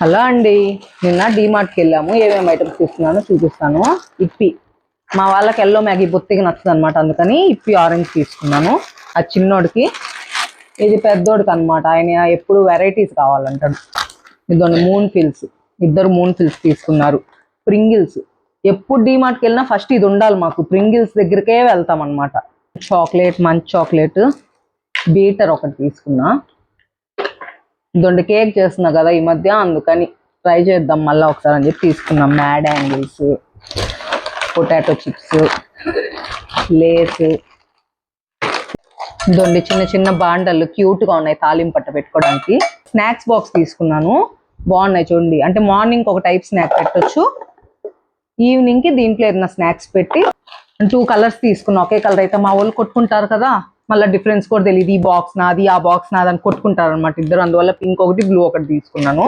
Hello అండి, నిన్న డీమార్ట్కి వెళ్ళాము. ఏమేమి ఐటమ్స్ తీసుకున్నానో చూపిస్తాను. ఇప్పి మా వాళ్ళకి ఎల్లో మ్యాగీ బొత్తిగా నచ్చదు అనమాట, అందుకని ఇప్పి ఆరెంజ్ తీసుకున్నాను. అది చిన్నోడికి, ఇది పెద్దోడికి అనమాట. ఆయన ఎప్పుడు వెరైటీస్ కావాలంటాడు. ఇదిగోండి మూన్ ఫిల్స్, ఇద్దరు మూన్ ఫిల్స్ తీసుకున్నారు. ప్రింగిల్స్, ఎప్పుడు డీమార్ట్కి వెళ్ళినా ఫస్ట్ ఇది ఉండాలి మాకు. ప్రింగిల్స్ దగ్గరికే వెళ్తాం అనమాట. చాక్లెట్, మంచ్ చాక్లెట్, బీటర్ ఒకటి తీసుకున్నా. ఇదొండి కేక్ చేస్తున్నా కదా ఈ మధ్య, అందుకని ట్రై చేద్దాం మళ్ళీ ఒకసారి అని చెప్పి తీసుకున్నాం. Mad angles, potato chips, Lay's, ఇదొండి చిన్న చిన్న బాండలు క్యూట్గా ఉన్నాయి తాలింపు పట్ట పెట్టుకోవడానికి. స్నాక్స్ బాక్స్ తీసుకున్నాను, బాగున్నాయి చూడండి. అంటే మార్నింగ్ ఒక టైప్ స్నాక్ పెట్టొచ్చు, ఈవినింగ్కి దీంట్లో ఏదైనా స్నాక్స్ పెట్టి. 2 కలర్స్ తీసుకున్నా. ఒకే కలర్ అయితే మా వాళ్ళు కొట్టుకుంటారు కదా, మళ్ళీ డిఫరెన్స్ కూడా తెలియదు. ఈ బాక్స్ నాది, ఆ బాక్స్ నాది అని కొట్టుకుంటారు అనమాట ఇద్దరు. అందువల్ల పింక్ ఒకటి, బ్లూ ఒకటి తీసుకున్నాను.